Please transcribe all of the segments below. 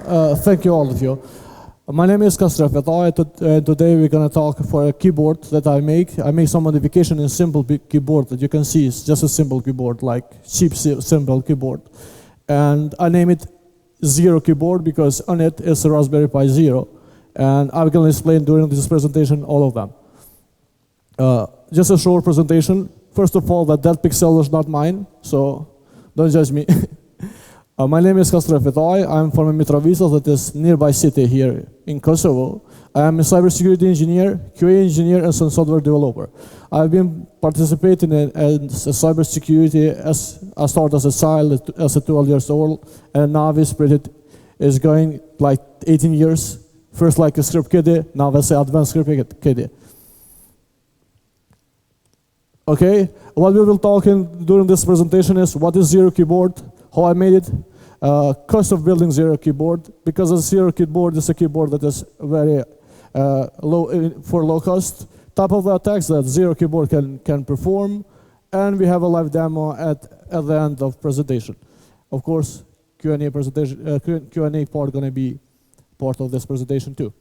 Thank you, all of you. My name is Kastriot Fetahaj, and today we're going to talk for a keyboard that I make. I make some modification in simple keyboard that you can see. It's just a simple keyboard, like cheap simple keyboard. And I name it 0Keyboard because on it is a Raspberry Pi Zero. And I'm going to explain during this presentation all of them. Just a short presentation. First of all, that pixel is not mine, so don't judge me. My name is Kastriot Fetahaj. I'm from Mitrovica, that is nearby city here in Kosovo. I am a cybersecurity engineer, QA engineer, and some software developer. I've been participating in cybersecurity I started as a child, as a 12 years old, and now this project is going like 18 years. First like a script kiddie, now that's an advanced script kiddie. Okay, what we will talk during this presentation is what is 0Keyboard, how I made it, cost of building 0Keyboard, because a 0Keyboard is a keyboard that is very for low cost, type of attacks that 0Keyboard can perform, and we have a live demo at the end of presentation. Of course, Q&A part going to be part of this presentation too.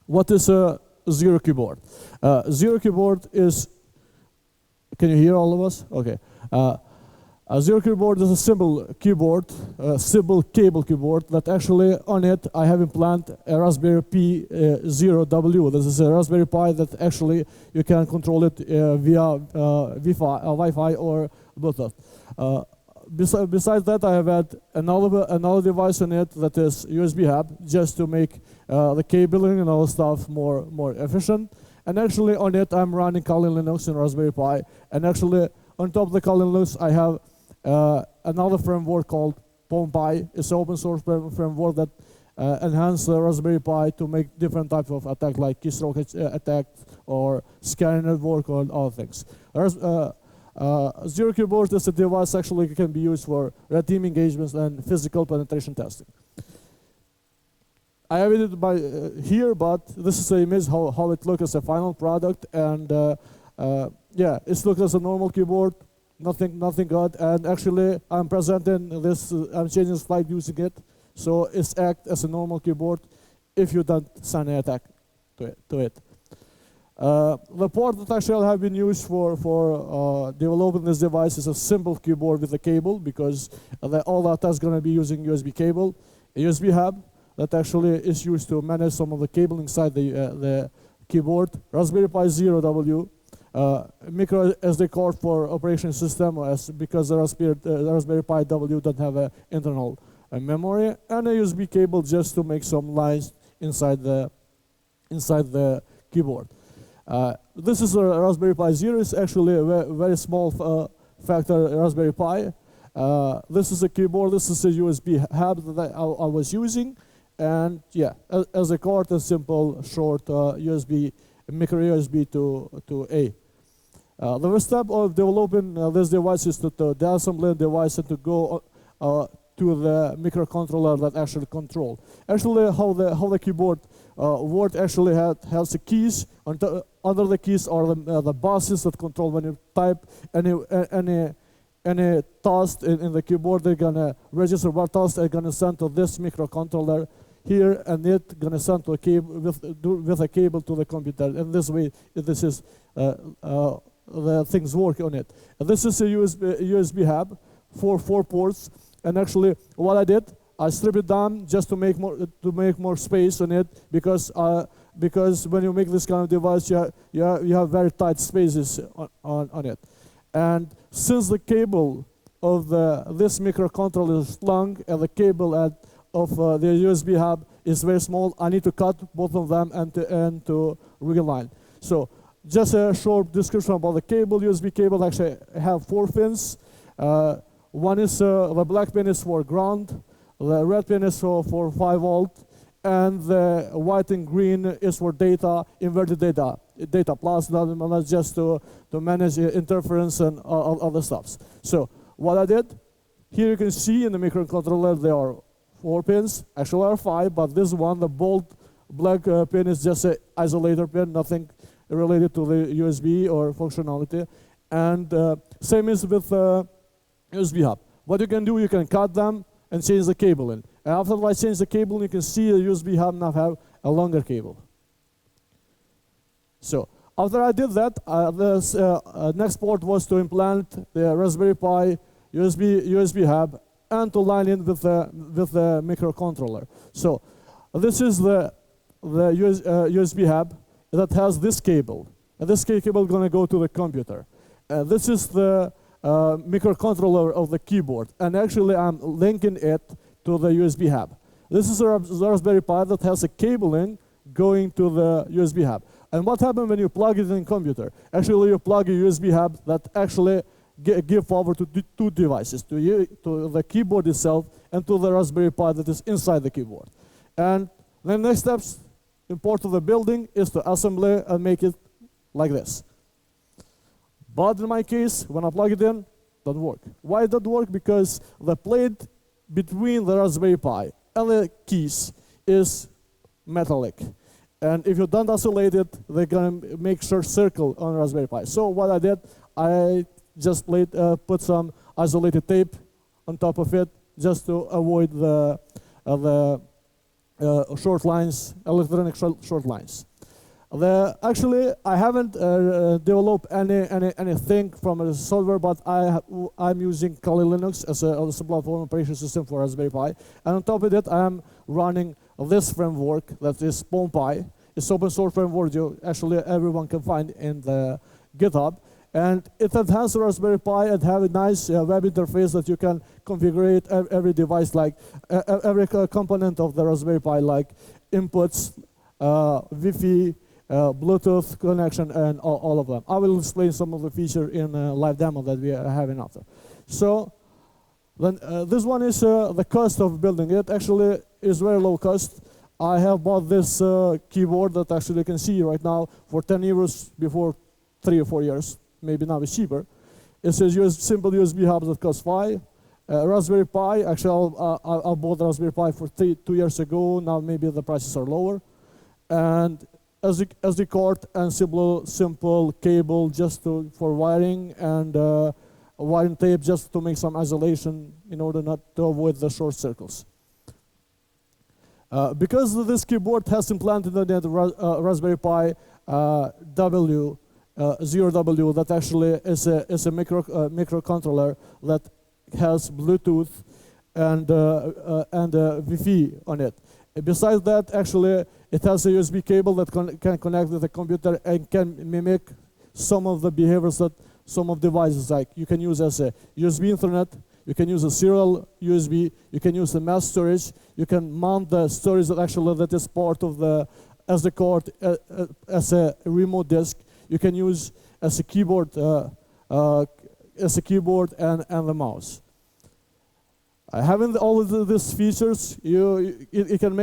What is a 0Keyboard? 0Keyboard is, can you hear all of us? Okay. A 0Keyboard is a simple keyboard, a simple cable keyboard that actually on it I have implanted a Raspberry Pi 0W. This is a Raspberry Pi that actually you can control it via Wi-Fi or Bluetooth. Besides that, I have had another device on it that is USB hub, just to make the cabling and all stuff more efficient. And actually on it I'm running Kali Linux and Raspberry Pi. And actually on top of the Kali Linux I have another framework called P4wnP1 A.L.O.A. It's an open source framework that enhances the Raspberry Pi to make different types of attack, like keystroke attack or scanning network or other things. 0Keyboard is a device actually can be used for red team engagements and physical penetration testing. I have it by here, but this is an image how it looks as a final product, and yeah, it looks as a normal keyboard. Nothing good, and actually I'm presenting this, I'm changing the slide using it, so it's act as a normal keyboard if you don't send an attack to it. The port that actually have been used for developing this device is a simple keyboard with a cable, because all that is going to be using USB cable, a USB hub that actually is used to manage some of the cable inside the keyboard, Raspberry Pi 0W, micro SD card for operation system, because the Raspberry Pi W don't have an internal memory, and a USB cable just to make some lines inside the keyboard. This is a Raspberry Pi Zero. It's actually a very small factor Raspberry Pi. This is a keyboard. This is a USB hub that I was using, and yeah, as a card, a simple short USB micro USB to A. The first step of developing this device is to deassemble the device and to go to the microcontroller that actually control. Actually, how the keyboard works actually has the keys. Under the keys are the buses that control when you type any task in the keyboard. They're gonna register what task they're gonna send to this microcontroller here, and it gonna send to a cable with a cable to the computer. And this way, this is the things work on it. And this is a USB hub for 4 ports. And actually, what I did, I stripped it down just to make more space on it, because when you make this kind of device, you have very tight spaces on it. And since the cable of this microcontroller is long and the cable of the USB hub is very small, I need to cut both of them end to realign. So just a short description about the cable. USB cable actually have 4 pins. One is the black pin is for ground, the red pin is for 5 volt, and the white and green is for data, inverted data plus, not just to manage interference and other stuff. So what I did, here you can see in the microcontroller there are 4 pins, actually there are 5, but this one, the bold black pin, is just an isolator pin, nothing related to the USB or functionality. And same is with USB hub. What you can do, you can cut them and change the cable in. And after I change the cable, you can see the USB hub now have a longer cable. So after I did that, the next port was to implant the Raspberry Pi USB hub and to line in with the microcontroller. So this is the USB hub that has this cable. And this cable is going to go to the computer. This is the microcontroller of the keyboard. And actually, I'm linking it to the USB hub. This is a Raspberry Pi that has a cable in going to the USB hub. And what happens when you plug it in the computer? Actually, you plug a USB hub that actually give power to two devices, to the keyboard itself and to the Raspberry Pi that is inside the keyboard. And the next steps in part of the building is to assemble and make it like this. But in my case, when I plug it in, it doesn't work. Why it doesn't work? Because the plate between the Raspberry Pi and the keys is metallic. And if you don't isolate it, they're going to make short circle on Raspberry Pi. So what I did, I just put some isolated tape on top of it just to avoid the short lines, electronic short lines. Actually, I haven't developed anything from a software, but I'm using Kali Linux as a platform operation system for Raspberry Pi. And on top of it, I'm running this framework that is PownPi. It's open source framework actually everyone can find in the GitHub. And it enhances Raspberry Pi and have a nice web interface that you can configure every device, like every component of the Raspberry Pi, like inputs, Wi-Fi, Bluetooth connection, and all of them. I will explain some of the features in a live demo that we are having after. So then this one is the cost of building it. Actually, is very low cost. I have bought this keyboard that actually you can see right now for 10 euros before 3 or 4 years. Maybe now it's cheaper. It's a simple USB hub that costs 5. Raspberry Pi, actually I bought the Raspberry Pi for 2 years ago. Now maybe the prices are lower. And SD card and simple cable just for wiring, and wiring tape just to make some isolation in order not to avoid the short circles. Because this keyboard has implanted in the Raspberry Pi 0W that actually is a microcontroller that has Bluetooth and Wi-Fi on it. Besides that, actually, it has a USB cable that can connect with the computer and can mimic some of the behaviors that some of devices like. You can use as a USB Ethernet, you can use a serial USB, you can use the mass storage, you can mount the storage that is part of the SD card as a remote disk. You can use as a keyboard, and the mouse. Having all of these features, it can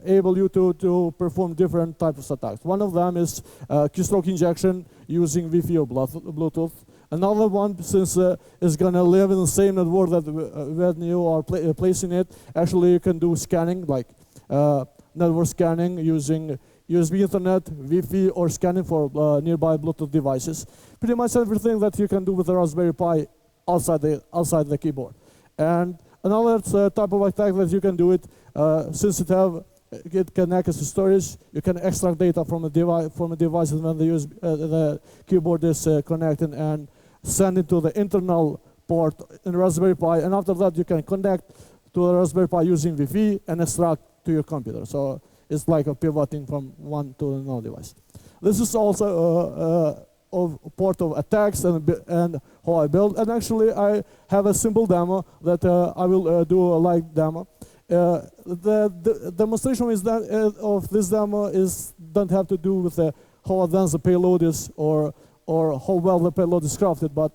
able you to perform different types of attacks. One of them is keystroke injection using Wi-Fi or Bluetooth. Another one, since is going to live in the same network that when you are placing it, actually you can do scanning, like network scanning using USB Ethernet, Wi-Fi, or scanning for nearby Bluetooth devices. Pretty much everything that you can do with the Raspberry Pi outside the keyboard. And another type of attack that you can do it, since it can access to storage, you can extract data from a device when the keyboard is connected and send it to the internal port in Raspberry Pi. And after that, you can connect to the Raspberry Pi using Wi-Fi and extract to your computer. So it's like a pivoting from one to another device. This is also part of attacks and how I build. And actually, I have a simple demo that I will do a live demo. The demonstration of this demo don't have to do with how advanced the payload is or how well the payload is crafted, but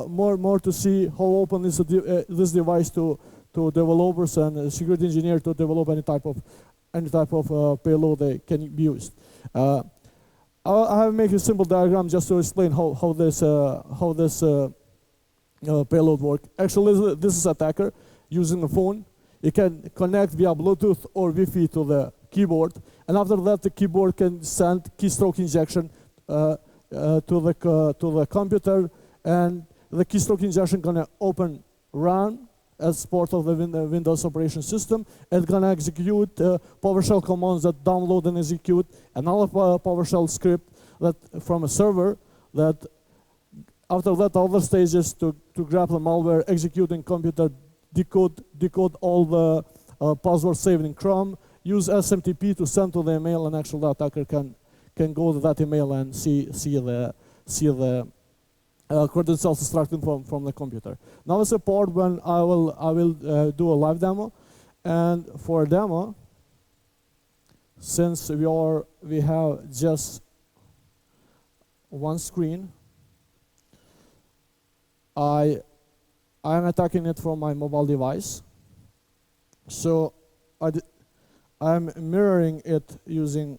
more to see how open is this device to developers and security engineers to develop any type of payload that can be used. I have made a simple diagram just to explain how this payload works. Actually, this is attacker using a phone. You can connect via Bluetooth or Wi-Fi to the keyboard, and after that, the keyboard can send keystroke injection to the computer, and the keystroke injection gonna open run as part of the Windows operation system. It's gonna execute PowerShell commands that download and execute another PowerShell script that from a server that after that other stages to grab the malware, executing computer, decode all the passwords saved in Chrome, use SMTP to send to the email, and actually the attacker can go to that email and see the credentials extracted from the computer. Now is a part when I will do a live demo, and for a demo, since we have just one screen, I am attacking it from my mobile device. So I'm mirroring it using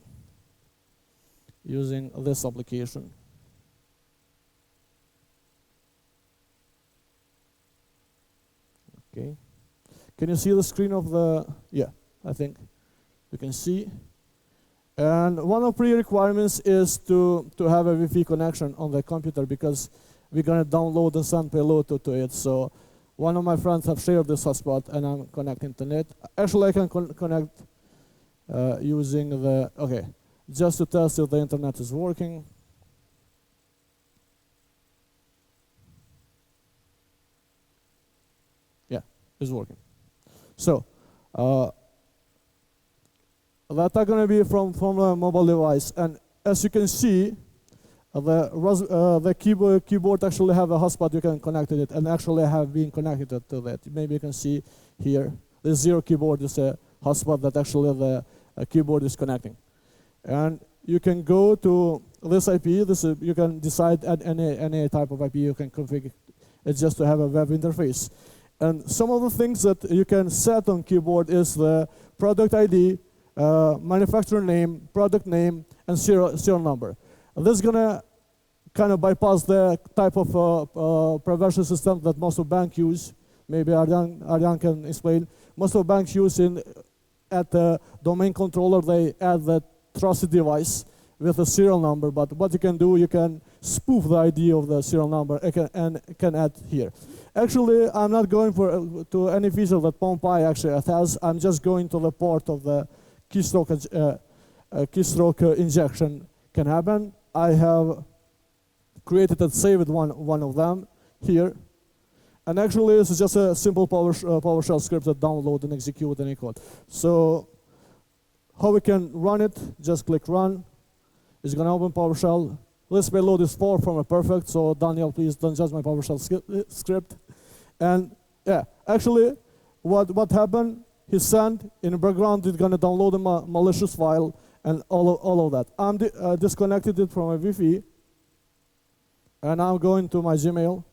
this application. Okay. Can you see the screen of the? Yeah, I think you can see. And one of the pre-requirements is to have a Wi-Fi connection on the computer because we're gonna download and send payload to it. So one of my friends have shared this hotspot, and I'm connecting to it. Actually, I can connect using the just to test if the internet is working. Yeah, it's working. So that's going to be from a mobile device, and as you can see, the keyboard actually have a hotspot you can connect to it, and actually have been connected to that. Maybe you can see here the 0Keyboard is a hotspot that actually the keyboard is connecting, and you can go to this IP. You can decide at any type of IP you can configure. It's just to have a web interface. And some of the things that you can set on keyboard is the product ID, manufacturer name, product name, and serial number. And this is gonna kind of bypass the type of prevention system that most of banks use. Maybe Arjan can explain. Most of banks use at the domain controller, they add the trusted device with a serial number. But what you can do, you can spoof the ID of the serial number and can add here. Actually, I'm not going to any feature that PownPy actually has. I'm just going to the part of the keystroke injection can happen. I have created and saved one of them here. And actually, it's just a simple PowerShell script that download and execute any code. So how we can run it, just click run. It's going to open PowerShell. This payload is far from perfect, so Daniel, please don't judge my PowerShell script. And yeah, actually, what happened, he sent in the background, it's going to download a malicious file and all of that. I'm disconnected it from my Wi-Fi, and I'm going to my Gmail.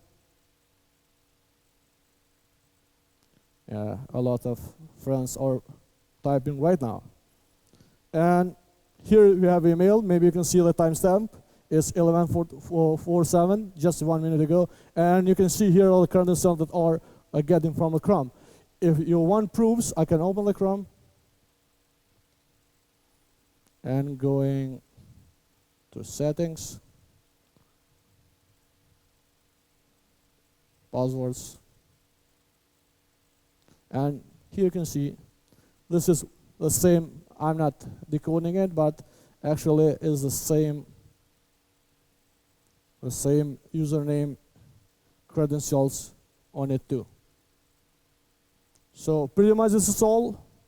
Yeah, a lot of friends are typing right now. And here we have email. Maybe you can see the timestamp. It's 11:47, just 1 minute ago. And you can see here all the credentials that are getting from the Chrome. If you want proofs, I can open the Chrome. And going to settings, passwords. And here you can see this is the same. I'm not decoding it, but actually is the same username credentials on it too. So pretty much this is all.